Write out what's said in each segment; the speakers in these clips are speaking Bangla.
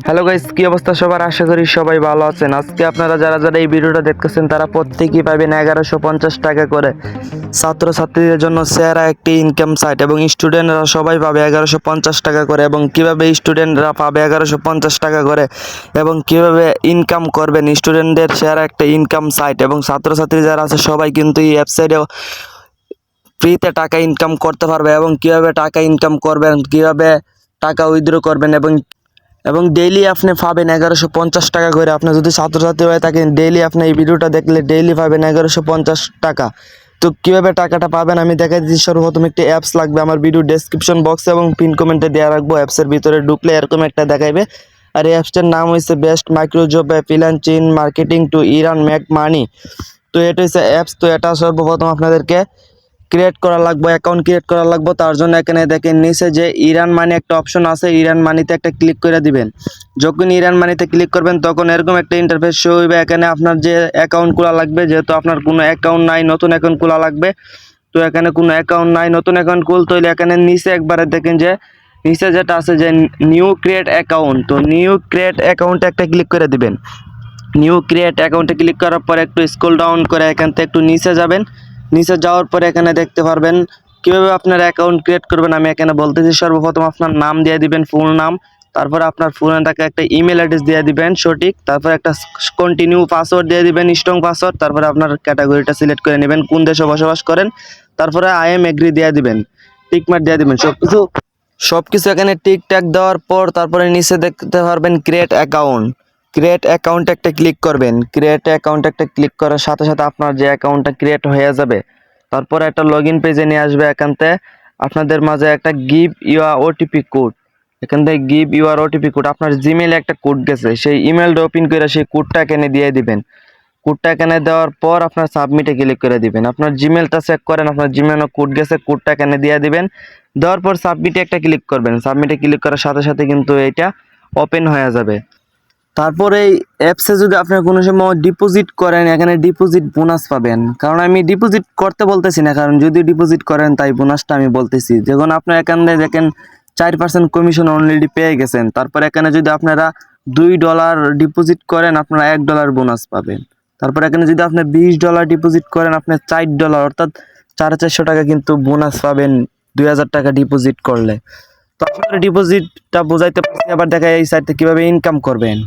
হ্যালো গাইস, কি অবস্থা সবার? আশা করি সবাই ভালো আছেন। আজকে আপনারা যারা যারা এই ভিডিওটা দেখতেছেন তারা প্রত্যেকেই পাবেন 1150 টাকা করে। ছাত্রছাত্রীদের জন্য সেরা একটি ইনকাম সাইট এবং স্টুডেন্টরা সবাই পাবে 1150 টাকা করে। এবং কিভাবে স্টুডেন্টরা পাবে 1150 টাকা করে এবং কিভাবে ইনকাম করবেন, স্টুডেন্টদের সেরা একটা ইনকাম সাইট এবং ছাত্রছাত্রী যারা আছে সবাই কিন্তু এই ওয়েবসাইটে ফ্রিতে টাকা ইনকাম করতে পারবে। এবং কিভাবে টাকা ইনকাম করবেন, কিভাবে টাকা উইথড্র করবেন এবং ডেইলি আপনি পাবেন 1150 টাকা করে। আপনি যদি ছাত্রছাত্রী হয়ে থাকেন, ডেইলি আপনি এই ভিডিওটা দেখলে ডেইলি পাবেন 1150 টাকা। তো কীভাবে টাকাটা পাবেন আমি দেখাই দিচ্ছি। সর্বপ্রথম একটি অ্যাপস লাগবে, আমার ভিডিও ডেসক্রিপশন বক্সে এবং পিন কমেন্টে দেওয়া রাখবো। অ্যাপসের ভিতরে ঢুকলে এরকম একটা দেখাইবে, আর এই অ্যাপসটার নাম হচ্ছে best micro job freelancing marketing to earn make money. তো এটা হচ্ছে অ্যাপস। তো এটা সর্বপ্রথম আপনাদেরকে ক্রিয়েট করা লাগবে, অ্যাকাউন্ট ক্রিয়েট করা লাগবে। তার জন্য এখানে দেখেন নিচে যে ইরান মানি একটা অপশন আছে, ইরান মানিতে একটা ক্লিক করে দিবেন। যখন ইরান মানিতে ক্লিক করবেন তখন এরকম একটা ইন্টারফেস শো হইবে। এখানে আপনার যে অ্যাকাউন্ট খোলা লাগবে, যেহেতু আপনার কোনো অ্যাকাউন্ট নাই, নতুন অ্যাকাউন্ট খোলা লাগবে। তো এখানে কোনো অ্যাকাউন্ট নাই, নতুন অ্যাকাউন্ট খুলতে হইলে এখানে নিচে একবারে দেখেন যে নিচে যেটা আছে যে নিউ ক্রিয়েট অ্যাকাউন্ট। তো নিউ ক্রিয়েট অ্যাকাউন্টে একটা ক্লিক করে দিবেন। নিউ ক্রিয়েট অ্যাকাউন্টে ক্লিক করার পর একটু স্ক্রল ডাউন করে এখান থেকে একটু নিচে যাবেন। নিচে যাওয়ার পরে এখানে দেখতে পারবেন কীভাবে আপনার অ্যাকাউন্ট ক্রিয়েট করবেন। আমি এখানে বলতেছি, সর্বপ্রথম আপনার নাম দিয়ে দিবেন, ফুল নাম। তারপরে আপনার ফোনটাকে একটা ইমেল অ্যাড্রেস দিয়ে দিবেন সঠিক। তারপরে একটা কন্টিনিউ পাসওয়ার্ড দিয়ে দিবেন, স্ট্রং পাসওয়ার্ড। তারপরে আপনার ক্যাটাগরিটা সিলেক্ট করে নেবেন, কোন দেশে বসবাস করেন। তারপরে আই এম এগ্রি দিয়ে দিবেন, টিকমার্ক দিয়ে দিবেন। সবকিছু এখানে টিকটাক দেওয়ার পর তারপরে নিচে দেখতে পারবেন ক্রিয়েট অ্যাকাউন্ট। ক্রিয়েট অ্যাকাউন্ট একটা ক্লিক করবেন। ক্রিয়েট অ্যাকাউন্ট একটা ক্লিক করার সাথে সাথে আপনার যে অ্যাকাউন্টটা ক্রিয়েট হয়ে যাবে। তারপরে একটা লগ ইন পেজে নিয়ে আসবে। এখানতে আপনাদের মাঝে একটা গিভ ইউর ওটিপি কোড, এখান থেকে গিভ ইউর ওটিপি কোড, আপনার জিমেলে একটা কোড গেছে, সেই ইমেলটা ওপেন করে সেই কোডটা এখানে দিয়ে দিবেন। কোডটা এখানে দেওয়ার পর আপনার সাবমিটে ক্লিক করে দিবেন। আপনার জিমেলটা চেক করেন, আপনার জিমেলে কোড গেছে, কোডটা এখানে দিয়ে দিবেন। দেওয়ার পর সাবমিটে একটা ক্লিক করবেন। সাবমিটে ক্লিক করার সাথে সাথে কিন্তু এটা ওপেন হয়ে যাবে। তারপরে এই অ্যাপসে যদি আপনি কোনো সময় ডিপোজিট করেন, এখানে ডিপোজিট বোনাস পাবেন। কারণ আমি ডিপোজিট করতে বলতেছি না, কারণ যদি ডিপোজিট করেন তাই বোনাসটা আমি বলতেছি। যখন আপনার এখানে দেখেন 4% কমিশন অলরেডি পেয়ে গেছেন। তারপর এখানে যদি আপনারা $2 ডিপোজিট করেন আপনারা $1 বোনাস পাবেন। তারপর এখানে যদি আপনি $20 ডিপোজিট করেন আপনি $4, অর্থাৎ 450 টাকা কিন্তু বোনাস পাবেন 2000 টাকা ডিপোজিট করলে। তো আপনারা ডিপোজিটটা বোঝাইতে পারছি। আবার দেখা এই সাইট থেকে কীভাবে ইনকাম করবেন।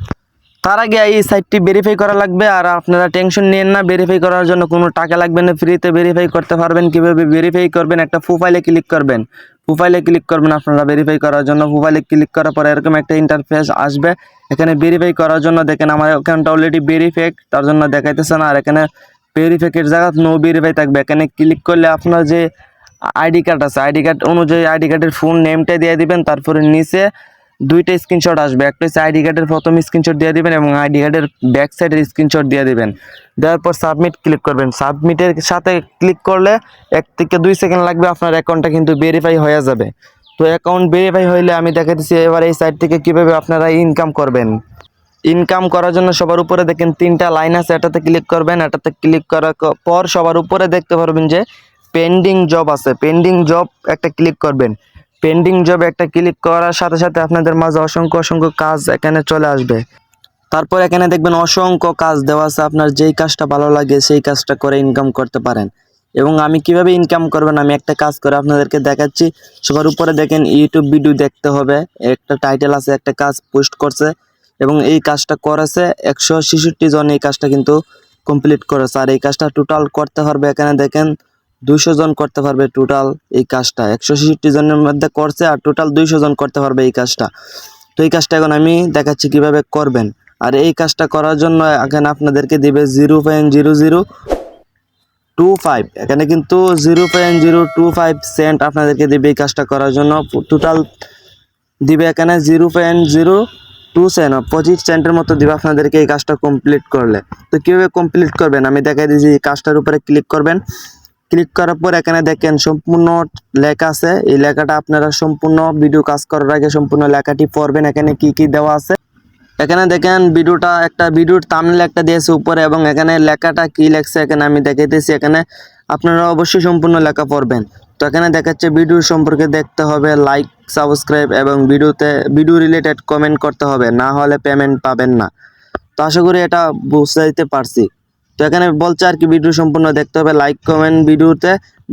তার আগে এই সাইটটি ভেরিফাই করা লাগবে। আর আপনারা টেনশন নিয়েন না, ভেরিফাই করার জন্য কোনো টাকা লাগবে না, ফ্রিতে ভেরিফাই করতে পারবেন। কীভাবে ভেরিফাই করবেন, একটা প্রোফাইলে ক্লিক করবেন। প্রোফাইলে ক্লিক করবেন আপনারা ভেরিফাই করার জন্য। প্রোফাইলে ক্লিক করার পরে এরকম একটা ইন্টারফেস আসবে। এখানে ভেরিফাই করার জন্য দেখেন আমার অ্যাকাউন্টটা অলরেডি ভেরিফাইড, তার জন্য দেখাইতেছে না। আর এখানে ভেরিফাইয়ের জায়গা নো ভেরিফাই থাকবে। এখানে ক্লিক করলে আপনার যে আইডি কার্ড আছে, আইডি কার্ড অনুযায়ী আইডি কার্ডের ফুল নেমটা দিয়ে দিবেন। তারপরে নিচে দুইটা স্ক্রিনশট আসবে, একটা হচ্ছে আইডি কার্ডের প্রথম স্ক্রিনশট দিয়ে দিবেন এবং আইডি কার্ডের ব্যাক সাইডের স্ক্রিনশট দিয়ে দিবেন। দেওয়ার পর সাবমিট ক্লিক করবেন। সাবমিটের সাথে ক্লিক করলে 1 থেকে 2 সেকেন্ড লাগবে, আপনার অ্যাকাউন্টটা কিন্তু ভেরিফাই হয়ে যাবে। তো অ্যাকাউন্ট ভেরিফাই হইলে আমি দেখাচ্ছি এবার এই সাইট থেকে কীভাবে আপনারা ইনকাম করবেন। ইনকাম করার জন্য সবার উপরে দেখেন 3টা লাইন আছে, এটাতে ক্লিক করবেন। এটাতে ক্লিক করার পর সবার উপরে দেখতে পারবেন যে পেন্ডিং জব আছে, পেন্ডিং জব একটা ক্লিক করবেন। পেন্ডিং জব একটা ক্লিক করার সাথে সাথে আপনাদের মাঝে অসংখ্য অসংখ্য কাজ এখানে চলে আসবে। তারপর এখানে দেখবেন অসংখ্য কাজ দেওয়া আছে, আপনার যেই কাজটা ভালো লাগে সেই কাজটা করে ইনকাম করতে পারেন। এবং আমি কিভাবে ইনকাম করবেন আমি একটা কাজ করে আপনাদেরকে দেখাচ্ছি। সবার উপরে দেখেন ইউটিউব ভিডিও দেখতে হবে, একটা টাইটেল আছে, একটা কাজ পোস্ট করছে এবং এই কাজটা করেছে 166 জন এই কাজটা কিন্তু কমপ্লিট করেছে। আর এই কাজটা টোটাল করতে পারবে, এখানে দেখেন 200 জন করতে পারবে টোটাল এই কাজটা। 166 জনের মধ্যে করছে আর টোটাল 200 জন করতে পারবে এই কাজটা। তো এই কাজটা এখন আমি দেখাচ্ছি কিভাবে করবেন। আর এই কাজটা করার জন্য এখানে আপনাদেরকে দিবে 0.0025, এখানে কিন্তু 0.025 সেন্ট আপনাদেরকে দিবে এই কাজটা করার জন্য। টোটাল দিবে এখানে 0.02 সেন্ট, 25 সেন্টের মতো দিবে আপনাদেরকে এই কাজটা কমপ্লিট করলে। তো কীভাবে কমপ্লিট করবেন আমি দেখাই দিয়েছি। এই কাজটার উপরে ক্লিক করবেন। ক্লিক করার পর এখানে দেখেন সম্পূর্ণ লেখা আছে, এই লেখাটা আপনারা সম্পূর্ণ ভিডিও কাজ করার আগে সম্পূর্ণ লেখাটি পড়বেন। এখানে কি কি দেওয়া আছে এখানে দেখেন, ভিডিওটা একটা ভিডিওর থাম্বনেল একটা দিয়েছে উপরে এবং এখানে লেখাটা কি লেখছে এখানে আমি দেখাইতেছি। এখানে আপনারা অবশ্যই সম্পূর্ণ লেখা পড়বেন। তো এখানে দেখাচ্ছে ভিডিও সম্পর্কে দেখতে হবে, লাইক সাবস্ক্রাইব এবং ভিডিও রিলেটেড কমেন্ট করতে হবে, না হলে পেমেন্ট পাবেন না। তো আশা করি এটা বুঝতে পারছি। তো এখানে বলছে আর কি ভিডিও সম্পূর্ণ দেখতে হবে, লাইক কমেন্ট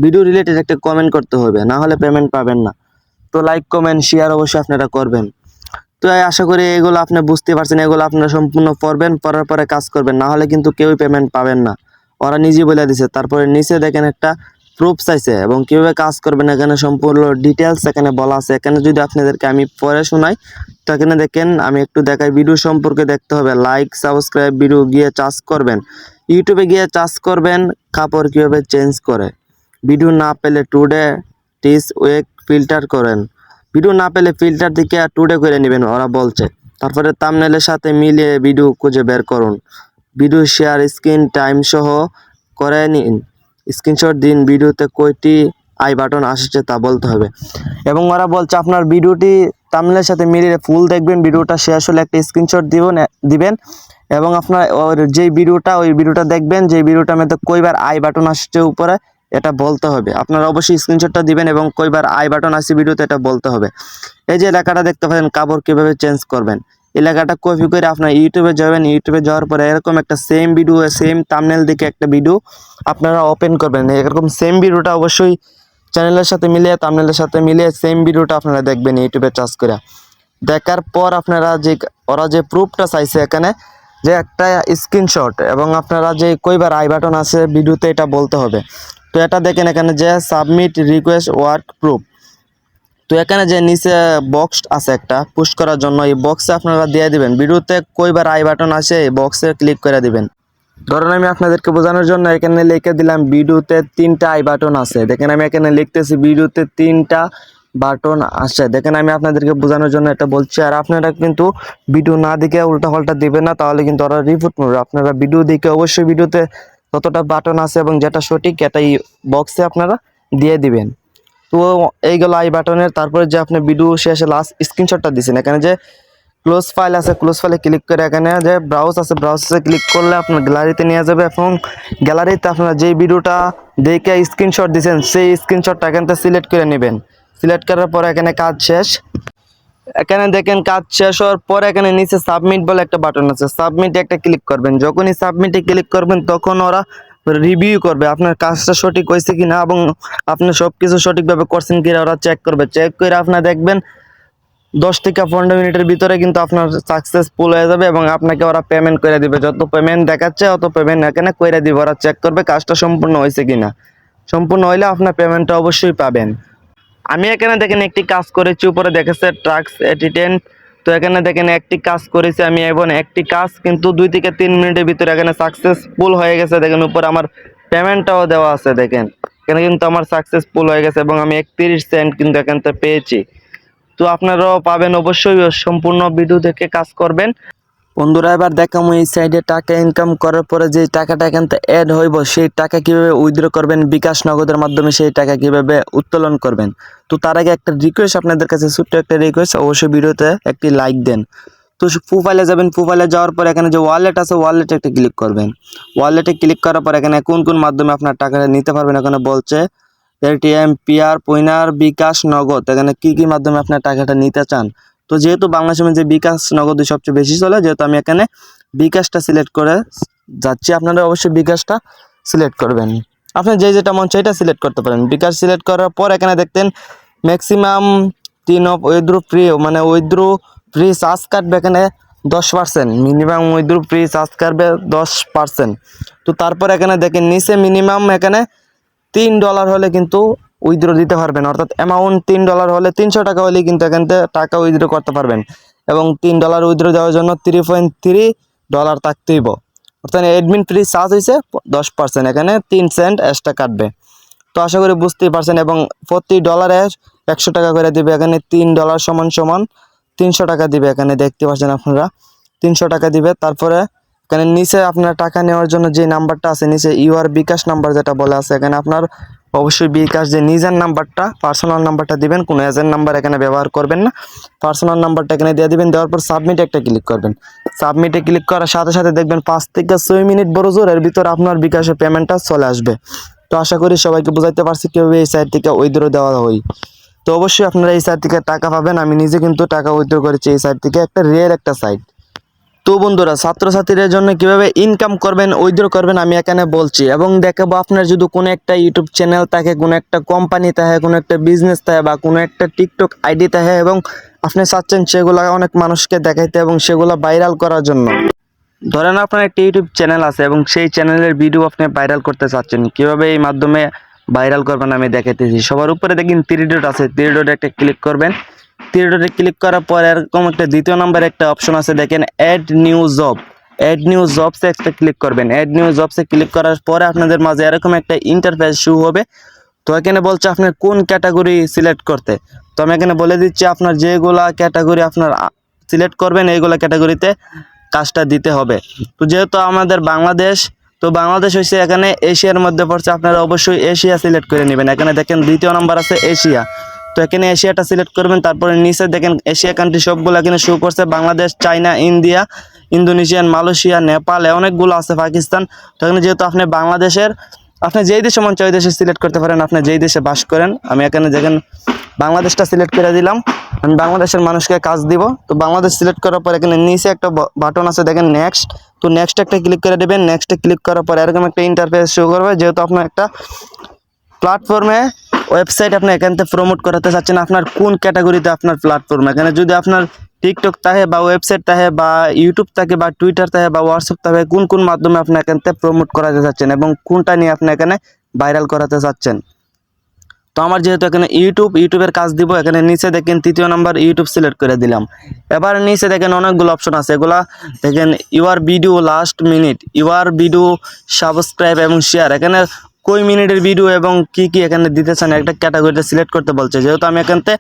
ভিডিও রিলেটেড একটা কমেন্ট করতে হবে, না হলে পেমেন্ট পাবেন না। তো লাইক কমেন্ট শেয়ার অবশ্যই আপনারা করবেন। তো আশা করি এগুলো আপনি বুঝতে পারছেন, এগুলো আপনারা সম্পূর্ণ পড়বেন, পড়ার পরে কাজ করবেন, না হলে কিন্তু কেউই পেমেন্ট পাবেন না, ওরা নিজে বলে দিছে। তারপরে নিচে দেখেন একটা প্রুফ চাইছে এবং কীভাবে কাজ করবেন এখানে সম্পূর্ণ ডিটেলস এখানে বলা আছে। এখানে যদি আপনাদেরকে আমি পড়ে শোনাই, তো এখানে দেখেন আমি একটু দেখাই। ভিডিও সম্পর্কে দেখতে হবে, লাইক সাবস্ক্রাইব, ভিডিও গিয়ে চার্জ করবেন, ইউটিউবে গিয়ে চার্জ করবেন, কাপড় কীভাবে চেঞ্জ করে, ভিডিও না পেলে টুডে টিস ওয়েক ফিল্টার করেন, ভিডিও না পেলে ফিল্টার দিকে টুডে করে নেবেন ওরা বলছে। তারপরে থাম্বনেলের সাথে মিলিয়ে ভিডিও খুঁজে বের করুন, ভিডিও শেয়ার স্ক্রিন টাইম সহ করে নিন, স্ক্রিনশট দিন, ভিডিওতে কয়টি আই বাটন আসছে তা বলতে হবে। এবং ওরা বলছে আপনার ভিডিওটি থাম্বনেলের সাথে মিলিয়ে ফুল দেখবেন, ভিডিওটা শেষ হলে একটা স্ক্রিনশট দিবেন এবং আপনার যেই ভিডিওটা দেখবেন, যে ভিডিওটার মধ্যে কয়বার আই বাটন আসছে উপরে এটা বলতে হবে। আপনারা অবশ্যই স্ক্রিনশটটা দিবেন এবং কয়বার আই বাটন আসছে ভিডিওতে এটা বলতে হবে। এই যে লেখাটা দেখতে পাচ্ছেন, কাপড় কীভাবে চেঞ্জ করবেন, এই লেখাটা কপি করে আপনার ইউটিউবে যাবেন, ইউটিউবে যাওয়ার পরে এরকম একটা সেম ভিডিও, সেম থাম্বনেল দিকে একটা ভিডিও আপনারা ওপেন করবেন। এরকম সেম ভিডিওটা অবশ্যই চ্যানেলের সাথে মিলিয়ে, থাম্বনেলের সাথে মিলিয়ে সেম ভিডিওটা আপনারা দেখবেন ইউটিউবে চার্জ করে। দেখার পর আপনারা ওরা যে প্রুফটা চাইছে এখানে, যে একটা স্ক্রিনশট এবং আপনারা যে কয়বার আই বাটন আছে ভিডিওতে এটা বলতে হবে। তো এটা দেখেন এখানে যে সাবমিট রিকোয়েস্ট ওয়ার্ক প্রুফ, তো এখানে যে নিচে বক্স আছে একটা পুশ করার জন্য, এই বক্সে আপনারা দিয়ে দিবেন ভিডিওতে কয়বার আই বাটন আসে, এই বক্সে ক্লিক করে দিবেন। ধরুন আমি আপনাদেরকে বোঝানোর জন্য এখানে লিখে দিলাম ভিডিওতে 3টা আই বাটন আছে। দেখেন আমি এখানে লিখতেছি ভিডিওতে 3টা বাটন আসে। দেখেন আমি আপনাদেরকে বোঝানোর জন্য এটা বলছি। আর আপনারা কিন্তু ভিডিও না দেখে উল্টা পাল্টা দিবেন না, তাহলে কিন্তু ওরা রিপোর্ট করবে। আপনারা ভিডিও দেখে অবশ্যই ভিডিওতে কতটা বাটন আছে এবং যেটা সঠিক এটাই বক্সে আপনারা দিয়ে দিবেন। তো এইগুলো আই বাটনের। তারপরে যে আপনি ভিডিও শেষে লাস্ট স্ক্রিনশটটা দিচ্ছেন, এখানে যে ক্লোজ ফাইল আছে, ক্লোজ ফাইলে ক্লিক করে এখানে যে ব্রাউজ আছে, ব্রাউজে ক্লিক করলে আপনার গ্যালারিতে নিয়ে যাবে এবং গ্যালারিতে আপনারা যেই ভিডিওটা দেখে স্ক্রিনশট দিয়েছেন সেই স্ক্রিনশটটা এখান থেকে সিলেক্ট করে নেবেন। সিলেক্ট করার পরে এখানে কাজ শেষ। এখানে দেখেন কাজ শেষ হওয়ার পরে এখানে নিচে সাবমিট বলে একটা বাটন আছে, সাবমিটে একটা ক্লিক করবেন। যখনই সাবমিটে ক্লিক করবেন তখন ওরা রিভিউ করবে আপনার কাজটা সঠিক হয়েছে কিনা এবং আপনি সব কিছু সঠিকভাবে করছেন কিনা ওরা চেক করবে। চেক করে আপনার দেখবেন 10 থেকে 15 মিনিটের ভিতরে কিন্তু আপনার সাকসেসফুল হয়ে যাবে এবং আপনাকে ওরা পেমেন্ট করে দিবে। যত পেমেন্ট দেখাচ্ছে অত পেমেন্ট এখানে করে দিবে। ওরা চেক করবে কাজটা সম্পূর্ণ হয়েছে কিনা। সম্পূর্ণ হইলে আপনার পেমেন্টটা অবশ্যই পাবেন। আমি এখানে দেখেন একটি কাজ করেছি, উপরে দেখেছে ট্রাক্স অ্যাটেন্ডেন্ট। তো এখানে দেখেন একটি কাজ করেছি আমি এবং একটি কাজ কিন্তু 2 থেকে 3 মিনিটের ভিতরে এখানে সাকসেসফুল হয়ে গেছে। দেখেন উপরে আমার পেমেন্টটাও দেওয়া আছে, দেখেন এখানে কিন্তু আমার সাকসেসফুল হয়ে গেছে এবং আমি 31 সেন্ট কিন্তু এখান থেকে পেয়েছি। তো আপনারাও পাবেন, অবশ্যই সম্পূর্ণ ভিডিও দেখে কাজ করবেন। বন্ধুরা এবার দেখাম এই সাইডে টাকা ইনকাম করার পরে যে টাকাটা এখান থেকে অ্যাড হইব, সেই টাকা কিভাবে উইথড্র করবেন বিকাশ নগদের মাধ্যমে, সেই টাকা কিভাবে উত্তোলন করবেন। তো তার আগে একটা রিকোয়েস্ট আপনাদের কাছে, ছোট্ট একটা রিকোয়েস্ট, অবশ্যই ভিডিওতে একটি লাইক দেন। তো প্রোফাইলে যাবেন, প্রোফাইলে যাওয়ার পর এখানে যে ওয়ালেট আছে ওয়ালেটে একটা ক্লিক করবেন। ওয়ালেটে ক্লিক করার পর এখানে কোন কোন মাধ্যমে আপনার টাকাটা নিতে পারবেন এখানে বলছে, এটিএম, পিআর, পয়নার, বিকাশ, নগদ। এখানে কি কি মাধ্যমে আপনার টাকাটা নিতে চান। তো যেহেতু বাংলাদেশের যে বিকাশ নগদ সবচেয়ে বেশি চলে, যেহেতু আমি এখানে বিকাশটা সিলেক্ট করে যাচ্ছি। আপনারা অবশ্যই বিকাশটা সিলেক্ট করবেন। আপনি যেটা মন চাই এটা সিলেক্ট করতে পারেন। বিকাশ সিলেক্ট করার পর এখানে দেখতেন ম্যাক্সিমাম 3 অফ উইথড্র ফ্রি, মানে উইথড্র ফ্রি চার্জ কাটবে এখানে 10%, মিনিমাম উইথড্র ফ্রি চার্জ কাটবে 10%। তো তারপর এখানে দেখেন নিচে মিনিমাম এখানে $3 হলে কিন্তু উইথড্র দিতে পারবেন, অর্থাৎ অ্যামাউন্ট $3 হলে 300 টাকা হলে কিন্তু এখান থেকে টাকা উইথড্র করতে পারবেন। এবং $3 উইথড্র দেওয়ার জন্য $3.3 থাকতেইব, অর্থাৎ অ্যাডমিন ফ্রি চার্জ হয়েছে 10%, এখানে 3 সেন্ট এক্সট্রা কাটবে। তো আশা করি বুঝতেই পারছেন। এবং প্রতি ডলারে 100 টাকা করে দিবে, এখানে $3 সমান 300 টাকা দিবে। এখানে দেখতে পাচ্ছেন আপনারা 300 টাকা দিবে। তারপরে এখানে নিচে আপনার টাকা নেওয়ার জন্য যে নাম্বারটা আছে নিচে ইউআর বিকাশ নাম্বার যেটা বলে আছে, এখানে আপনার অবশ্যই বিকাশ যে নিজের নাম্বারটা, পার্সোনাল নাম্বারটা দিবেন, কোনো এজেন্ট নাম্বার এখানে ব্যবহার করবেন না। পার্সোনাল নাম্বারটা এখানে দিয়ে দিবেন। দেওয়ার পর সাবমিট একটা ক্লিক করবেন। সাবমিটে ক্লিক করার সাথে সাথে দেখবেন 5 থেকে 6 মিনিট বড় জোর এর ভিতর আপনার বিকাশের পেমেন্টটা চলে আসবে। তো আশা করি সবাইকে বোঝাইতে পারছি কীভাবে এই সাইট থেকে উইথড্র দেওয়া হয়। তো অবশ্যই আপনারা এই সাইট থেকে টাকা পাবেন। আমি নিজে কিন্তু টাকা উইথড্র করেছি এই সাইট থেকে, একটা রিয়েল একটা সাইট। তো বন্ধুরা, ছাত্রছাত্রীদের জন্য কিভাবে ইনকাম করবেন, উইথড্র করবেন আমি এখানে বলছি এবং দেখাবো। আপনার যদি কোনো একটা ইউটিউব চ্যানেল থাকে, কোনো একটা কোম্পানি থাকে, কোনো একটা বিজনেস থাকে বা কোনো একটা টিকটক আইডি থাকে এবং আপনি চাচ্ছেন সেগুলো অনেক মানুষকে দেখাইতে এবং সেগুলো ভাইরাল করার জন্য। ধরেন আপনার একটা ইউটিউব চ্যানেল আছে এবং সেই চ্যানেলের ভিডিও আপনি ভাইরাল করতে চাচ্ছেন, কিভাবে এই মাধ্যমে ভাইরাল করবেন আমি দেখাইতেছি। সবার উপরে দেখেন থ্রি ডট আছে, থ্রি ডটে একটা ক্লিক করবেন। থ্রি ডটে ক্লিক করার পর এরকম একটা দ্বিতীয় নম্বরে একটা অপশন আছে, দেখেন add new job. Add new জবসে একটা ক্লিক করবেন। অ্যাড নিউ জবসে ক্লিক করার পরে আপনাদের মাঝে এরকম একটা ইন্টারফেস শুরু হবে। তো এখানে বলছে আপনার কোন ক্যাটাগরি সিলেক্ট করতে। তো আমি এখানে বলে দিচ্ছি, আপনার যেগুলা ক্যাটাগরি আপনার সিলেক্ট করবেন এইগুলা ক্যাটাগরিতে কাজটা দিতে হবে। তো যেহেতু আমাদের বাংলাদেশ, তো বাংলাদেশ হচ্ছে এখানে এশিয়ার মধ্যে পড়ছে, আপনারা অবশ্যই এশিয়া সিলেক্ট করে নেবেন। এখানে দেখেন দ্বিতীয় নম্বর আছে এশিয়া, তো এখানে এশিয়াটা সিলেক্ট করবেন। তারপরে নিচে দেখেন এশিয়া কান্ট্রি সবগুলো এখানে শো করছে, Bangladesh, China, India, Indonesian, Malaysia, Nepal, অনেকগুলো আছে, পাকিস্তান। তো এখানে যেহেতু আপনি বাংলাদেশের, আপনি যেই দেশে মন চায় ওই দেশে সিলেক্ট করতে পারেন, আপনি যেই দেশে বাস করেন। আমি এখানে দেখেন বাংলাদেশটা সিলেক্ট করে দিলাম, আমি বাংলাদেশের মানুষকে কাজ দিব। তো বাংলাদেশ সিলেক্ট করার পর এখানে নিচে একটা বাটন আছে দেখেন নেক্সট, তো নেক্সট একটা ক্লিক করে দেবেন। নেক্সটে ক্লিক করার পর এরকম একটা ইন্টারফেস শো করবে। যেহেতু আপনার একটা প্ল্যাটফর্মে ওয়েবসাইট আপনি এখান থেকে প্রমোট করাতে চাচ্ছেন, আপনার কোন ক্যাটাগরিতে আপনার প্ল্যাটফর্ম, এখানে যদি আপনার টিকটক থাকে বা ওয়েবসাইট থাকে বা ইউটিউব থাকে বা টুইটার থাকে বা হোয়াটসঅ্যাপ থাকে, কোন কোন মাধ্যমে আপনি এখান থেকে প্রমোট করাতে চাচ্ছেন এবং কোনটা নিয়ে আপনি এখানে ভাইরাল করাতে চাচ্ছেন। তো আমার যেহেতু এখানে ইউটিউবের কাজ দিব, এখানে নিচে দেখেন তৃতীয় নাম্বার ইউটিউব সিলেক্ট করে দিলাম। এবার নিচে দেখেন অনেকগুলো অপশন আছে, এগুলা দেখেন your video last minute, your video subscribe এবং শেয়ার। এখানে কই মিনিটের ভিডিও এবং কি কি এখানে দিতে চান একটা ক্যাটাগরিটা সিলেক্ট করতে বলছে। যেহেতু আমি এখান থেকে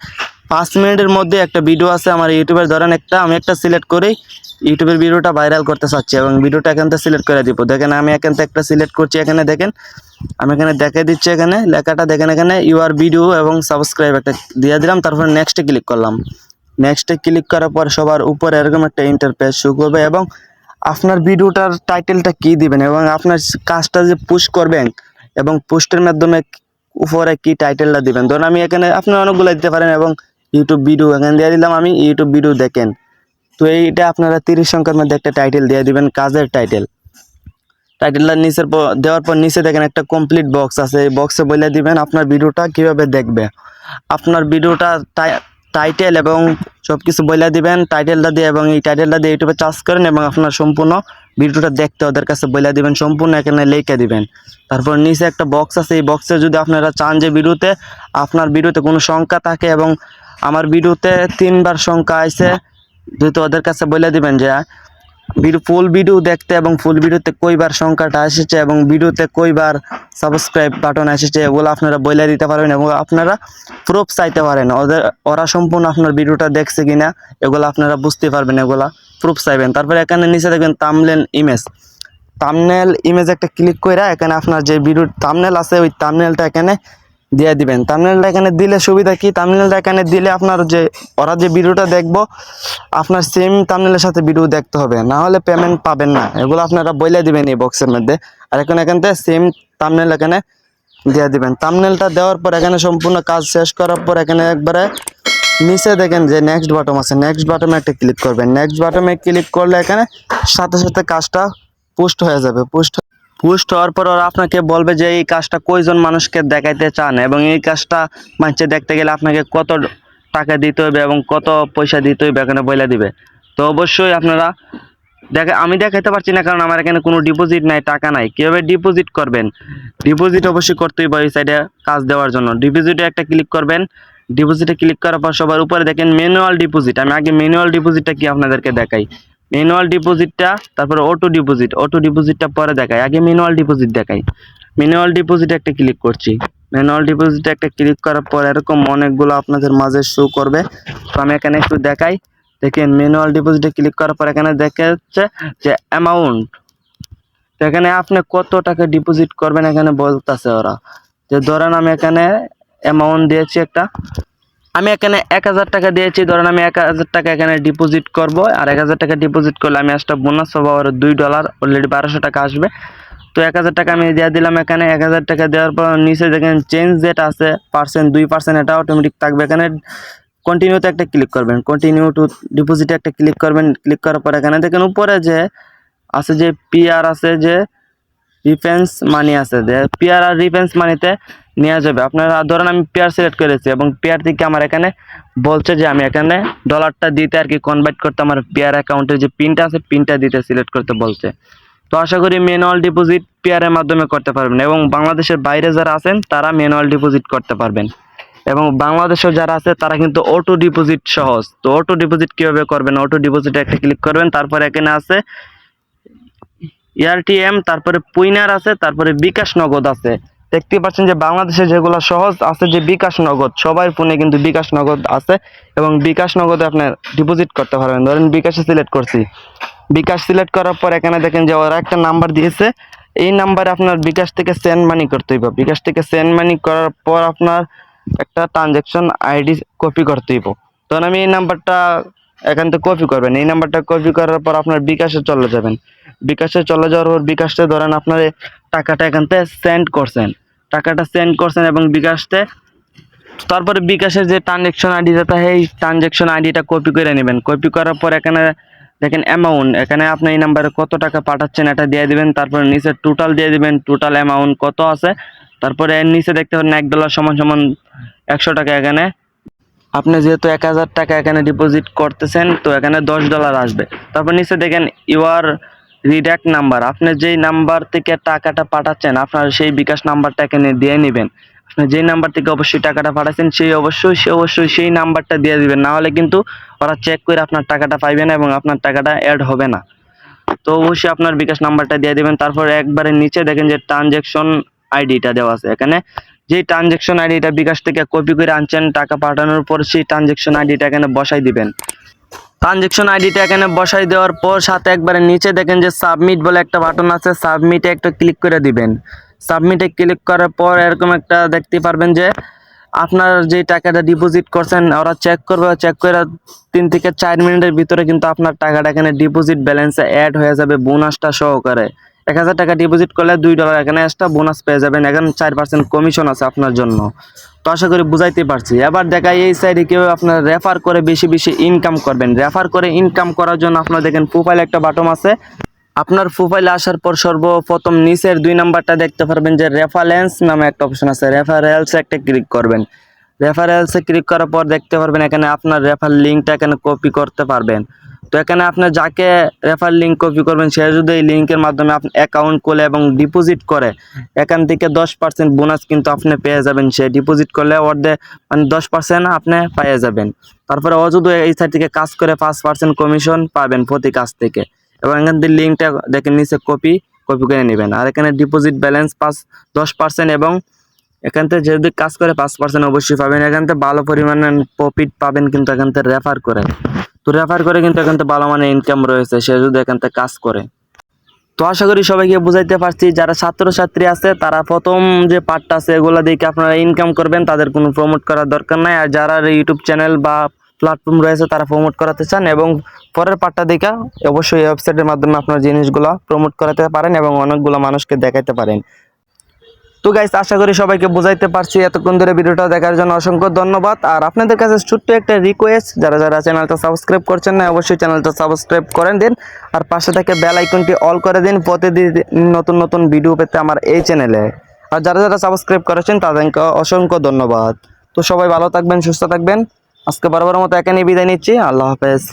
5 মিনিটের মধ্যে একটা ভিডিও আছে আমার ইউটিউবের, ধরেন আমি একটা সিলেক্ট করি, ইউটিউবের ভিডিওটা ভাইরাল করতে চাচ্ছি এবং ভিডিওটা এখান থেকে সিলেক্ট করে দিব। দেখেন আমি এখান থেকে একটা সিলেক্ট করছি, এখানে দেখেন আমি এখানে দেখাই দিচ্ছি, এখানে লেখাটা দেখেন, এখানে ইউর ভিডিও এবং সাবস্ক্রাইব একটা দিয়ে দিলাম। তারপরে নেক্সটে ক্লিক করলাম। নেক্সটে ক্লিক করার পর সবার উপরে এরকম একটা ইন্টারফেস শো করবে এবং আপনার ভিডিওটার টাইটেলটা কি দিবেন এবং আপনার কাজটা যে পুশ করবেন এবং পোস্টের মাধ্যমে উপরে কি টাইটেলটা দিবেন। ধরুন আমি এখানে আপনি অনেকগুলো দিতে পারেন এবং ইউটিউব ভিডিও এখানে দিয়ে দিলাম, আমি ইউটিউব ভিডিও দেখেন। তো এইটা আপনারা 30 সংখ্যার মধ্যে একটা টাইটেল দিয়ে দিবেন, কাজের টাইটেল। টাইটেলটা নিচের দেওয়ার পর নিচে দেখেন একটা কমপ্লিট বক্স আছে, এই বক্সে বলে দিবেন আপনার ভিডিওটা কিভাবে দেখবে। আপনার ভিডিওটা টাইটেল এবং সব কিছু বলে দিবেন টাইটেলটা দিয়ে, এবং এই টাইটেলটা দিয়ে ইউটিউবে চার্জ করেন এবং আপনার সম্পূর্ণ ভিডিওটা দেখতে ওদের কাছে বলে দিবেন, সম্পূর্ণ এখানে লিখে দিবেন। তারপর নিচে একটা বক্স আছে, এই বক্সে যদি আপনারা চান যে আপনার ভিডিওতে কোনো সংখ্যা থাকে এবং আমার ভিডিওতে 3বার সংখ্যা আছে, যেহেতু ওদের কাছে বলে দিবেন যে ফুল ভিডিও দেখতে এবং ফুল ভিডিওতে কয়বার সংখ্যাটা এসেছে এবং ভিডিওতে কয়বার সাবস্ক্রাইব বাটন এসেছে, এগুলো আপনারা বলে দিতে পারবেন এবং আপনারা প্রুফ চাইতে পারেন ওরা সম্পূর্ণ আপনার ভিডিওটা দেখছে কিনা, এগুলো আপনারা বুঝতে পারবেন, এগুলা প্রুফ চাইবেন। তারপরে এখানে নিচে দেখবেন থাম্বনেল ইমেজ, থাম্বনেল ইমেজ একটা ক্লিক করে এখানে আপনার যে ভিডিওর থাম্বনেল আছে ওই থাম্বনেলটা এখানে দিয়ে দিবেন। থাম্বনেলটা এখানে দিলে সুবিধা কি, থাম্বনেলটা এখানে দিলে আপনার যে ওরা যে ভিডিওটা দেখবো আপনার সেম থাম্বনেলের সাথে ভিডিও দেখতে হবে, না হলে পেমেন্ট পাবেন না, এগুলো আপনারা বলে দিবেন এই বক্সের মধ্যে। আর এখান থেকে সেম থাম্বনেল এখানে দিয়ে দিবেন। থাম্বনেলটা দেওয়ার পর এখানে সম্পূর্ণ কাজ শেষ করার পর এখানে একবারে নিচে দেখেন যে নেক্সট বাটন আছে, নেক্সট বাটনে একটা ক্লিক করবেন। নেক্সট বাটনে ক্লিক করলে এখানে সাথে সাথে কাজটা পোস্ট হয়ে যাবে। পোস্ট হওয়ার পর ওরা আপনাকে বলবে যে এই কাজটা কয়জন মানুষকে দেখাইতে চান এবং এই কাজটা মানুষে দেখতে গেলে আপনাকে কত টাকা দিতে হবে এবং কত পয়সা দিতে হবে এখানে বলে দিবে। তো অবশ্যই আপনারা আমি দেখাইতে পারছি না কারণ আমার এখানে কোনো ডিপোজিট নাই, টাকা নাই। কীভাবে ডিপোজিট করবেন, ডিপোজিট অবশ্যই করতেই হবে এই সাইডে কাজ দেওয়ার জন্য। ডিপোজিটে একটা ক্লিক করবেন। ডিপোজিটে ক্লিক করার পর সবার উপরে দেখেন ম্যানুয়াল ডিপোজিট। আমি আগে ম্যানুয়াল ডিপোজিটটা কি আপনাদেরকে দেখাই। ম্যানুয়াল ডিপোজিটটা, তারপরে অটো ডিপোজিটটা পরে দেখাই, আগে ম্যানুয়াল ডিপোজিট দেখাই। ম্যানুয়াল ডিপোজিটে একটা ক্লিক করছি। ম্যানুয়াল ডিপোজিটে একটা ক্লিক করার পর এরকম অনেকগুলো আপনাদের মাঝে শো করবে। তো আমি এখানে একটু দেখাই, দেখেন ম্যানুয়াল ডিপোজিটে ক্লিক করার পর এখানে দেখা যাচ্ছে যে অ্যামাউন্ট, তো এখানে আপনি কত টাকা ডিপোজিট করবেন এখানে বলতেছে ওরা। যে ধরেন আমি এখানে অ্যামাউন্ট দিয়েছি আমি এখানে 1000 টাকা দিয়েছি, ধরেন আমি 1000 টাকা এখানে ডিপোজিট করব। আর 1000 টাকা ডিপোজিট করলে আমি একটা বোনাস পাবো আর $2, অলরেডি 1200 টাকা আসবে। তো 1000 টাকা আমি দিয়ে দিলাম এখানে। 1000 টাকা দেওয়ার পর নিচে দেখেন চেঞ্জ যেটা আছে পার্সেন্ট 2%, এটা অটোমেটিক থাকবে। এখানে কন্টিনিউতে একটা ক্লিক করবেন, কন্টিনিউ টু ডিপোজিটে একটা ক্লিক করবেন। ক্লিক করার পর এখানে দেখেন উপরে যে আছে যে পিআর আছে, যে রিফারেন্স মানি আছে, যে পিআর আর রিফারেন্স মানিতে নেওয়া যাবে। আপনারা ধরেন আমি পেয়ার সিলেক্ট করেছি এবং পেয়ার থেকে আমার এখানে বলছে যে আমি এখানে ডলারটা দিতে আর কি কনভার্ট করতে আমার পেয়ার অ্যাকাউন্টের যে পিনটা আছে পিনটা দিতে সিলেক্ট করতে বলছে। তো আশা করি ম্যানুয়াল ডিপোজিট পেয়ারের মাধ্যমে করতে পারবেন এবং বাংলাদেশের বাইরে যারা আছেন তারা ম্যানুয়াল ডিপোজিট করতে পারবেন। এবং বাংলাদেশেও যারা আছে তারা কিন্তু অটো ডিপোজিট সহজ। তো অটো ডিপোজিট কীভাবে করবেন, অটো ডিপোজিটে একটা ক্লিক করবেন, তারপরে এখানে আছে এআরটিএম, তারপরে পুইনার আছে, তারপরে বিকাশ নগদ আছে। দেখতে পাচ্ছেন যে বাংলাদেশে যেগুলো সহজ আছে যে বিকাশ নগদ, সবার ফোনে কিন্তু বিকাশ নগদ আছে এবং বিকাশ নগদে আপনার ডিপোজিট করতে পারবেন। ধরেন বিকাশে সিলেক্ট করছি, বিকাশ সিলেক্ট করার পর এখানে দেখেন যে ওরা একটা নাম্বার দিয়েছে, এই নাম্বারে আপনার বিকাশ থেকে সেন্ড মানি করতে হইব। বিকাশ থেকে সেন্ড মানি করার পর আপনার একটা ট্রানজ্যাকশন আইডি কপি করতে হইব। তখন আমি এই নাম্বারটা এখান থেকে কপি করবেন, এই নাম্বারটা কপি করার পর আপনার বিকাশে চলে যাবেন। বিকাশে চলে যাওয়ার পর বিকাশে ধরেন আপনার টাকাটা এখান থেকে সেন্ড করছেন, টাকাটা সেন্ড করছেন এবং বিকাশতে তারপরে বিকাশের যে ট্রানজ্যাকশন আইডি যেটা এই ট্রানজ্যাকশন আইডিটা কপি করে নেবেন। কপি করার পর এখানে দেখেন অ্যামাউন্ট, এখানে আপনি এই নাম্বারে কত টাকা পাঠাচ্ছেন এটা দিয়ে দিবেন। তারপরে নিচে টোটাল দিয়ে দিবেন, টোটাল অ্যামাউন্ট কত আছে। তারপরে এর নিচে দেখতে পারেন $1 সমান সমান 100 টাকা। এখানে আপনি যেহেতু 1000 টাকা এখানে ডিপোজিট করতেছেন তো এখানে $10 আসবে। তারপর নিচে দেখেন ইউর রিডাক্ট নাম্বার, আপনি যেই নাম্বার থেকে টাকাটা পাঠাচ্ছেন আপনার সেই বিকাশ নাম্বারটা এখানে দিয়ে নেবেন। আপনি যেই নাম্বার থেকে অবশ্যই টাকাটা পাঠাচ্ছেন সেই অবশ্যই সেই নাম্বারটা দিয়ে দিবেন, না হলে কিন্তু ওরা চেক করে আপনার টাকাটা পাইবে না এবং আপনার টাকাটা অ্যাড হবে না। তো অবশ্যই আপনার বিকাশ নাম্বারটা দিয়ে দিবেন। তারপর একবারে নিচে দেখেন যে ট্রানজ্যাকশন আইডিটা দেওয়া আছে, এখানে যে ট্রানজ্যাকশন আইডিটা বিকাশ থেকে কপি করে আনছেন টাকা পাঠানোর পর সেই ট্রানজ্যাকশন আইডিটা এখানে বসাই দিবেন। ট্রানজ্যাকশন আইডিটা এখানে বসাই দেওয়ার পর সাথে একবারে নিচে দেখেন যে সাবমিট বলে একটা বাটন আছে, সাবমিটে একটা ক্লিক করে দিবেন। সাবমিটে ক্লিক করার পর এরকম একটা দেখতে পারবেন যে আপনার যে টাকাটা ডিপোজিট করছেন ওরা চেক করবে, চেক করে 3 থেকে 4 মিনিটের ভিতরে কিন্তু আপনার টাকাটা এখানে ডিপোজিট ব্যালেন্সে অ্যাড হয়ে যাবে বোনাসটা সহকারে। 1000 টাকা ডিপোজিট করলে $2 এখানে এক্সট্রা বোনাস পেয়ে যাবেন। এখন 4% কমিশন আছে আপনার জন্য। তো আশা করি বুঝাইতে পারছি। এবার দেখাই এই সাইডে কীভাবে আপনার রেফার করে বেশি বেশি ইনকাম করবেন। রেফার করে ইনকাম করার জন্য আপনার দেখেন প্রোফাইলে একটা বাটন আছে, আপনার প্রোফাইলে আসার পর সর্বপ্রথম নিচের 2 নাম্বারটা দেখতে পারবেন যে রেফারেন্স নামে একটা অপশন আছে, রেফারেন্সে একটা ক্লিক করবেন। রেফারেন্সে ক্লিক করার পর দেখতে পারবেন এখানে আপনার রেফার লিঙ্কটা এখানে কপি করতে পারবেন। তো এখানে আপনি যাকে রেফার লিঙ্ক কপি করবেন সে যদি এই লিঙ্কের মাধ্যমে আপনি অ্যাকাউন্ট খুলে এবং ডিপোজিট করে এখান থেকে 10% বোনাস কিন্তু আপনি পেয়ে যাবেন। সে ডিপোজিট করলে অর্ধেক মানে 10% আপনি পেয়ে যাবেন। তারপরে ও যদি এই সাইড থেকে কাজ করে 5% কমিশন পাবেন প্রতি কাজ থেকে। এবং এখান থেকে লিঙ্কটা দেখেন নিচে কপি করে নেবেন। আর এখানে ডিপোজিট ব্যালেন্স 10% এবং এখান থেকে যদি কাজ করে 5% অবশ্যই পাবেন। এখান থেকে ভালো পরিমাণে প্রফিট পাবেন কিন্তু এখান থেকে রেফার করে। তো রেফার করে কিন্তু এখান থেকে ভালো মানের ইনকাম রয়েছে সে যদি এখান থেকে কাজ করে। তো আশা করি সবাইকে বুঝাইতে পারছি। যারা ছাত্রছাত্রী আছে তারা প্রথম যে পার্টটা আছে এগুলো দেখে আপনারা ইনকাম করবেন, তাদের কোনো প্রমোট করার দরকার নাই। আর যারা ইউটিউব চ্যানেল বা প্ল্যাটফর্ম রয়েছে তারা প্রমোট করাতে চান এবং পরের পার্টটা দেখে অবশ্যই এই ওয়েবসাইটের মাধ্যমে আপনার জিনিসগুলো প্রমোট করাতে পারেন এবং অনেকগুলো মানুষকে দেখাতে পারেন। তো গাইস আশা করি সবাইকে বুঝাইতে পারছি। এতক্ষণ ধরে ভিডিওটা দেখার জন্য অসংখ্য ধন্যবাদ। আর আপনাদের কাছে ছোট্ট একটা রিকোয়েস্ট, যারা যারা চ্যানেলটা সাবস্ক্রাইব করছেন না অবশ্যই চ্যানেলটা সাবস্ক্রাইব করে দিন আর পাশে থেকে বেল আইকনটি অল করে দিন প্রতিদিন নতুন নতুন ভিডিও পেতে আমার এই চ্যানেলে। আর যারা যারা সাবস্ক্রাইব করেছেন তাদেরকে অসংখ্য ধন্যবাদ। তো সবাই ভালো থাকবেন, সুস্থ থাকবেন। আজকে বরাবর মতো এখানেই বিদায় নিচ্ছি। আল্লাহ হাফেজ।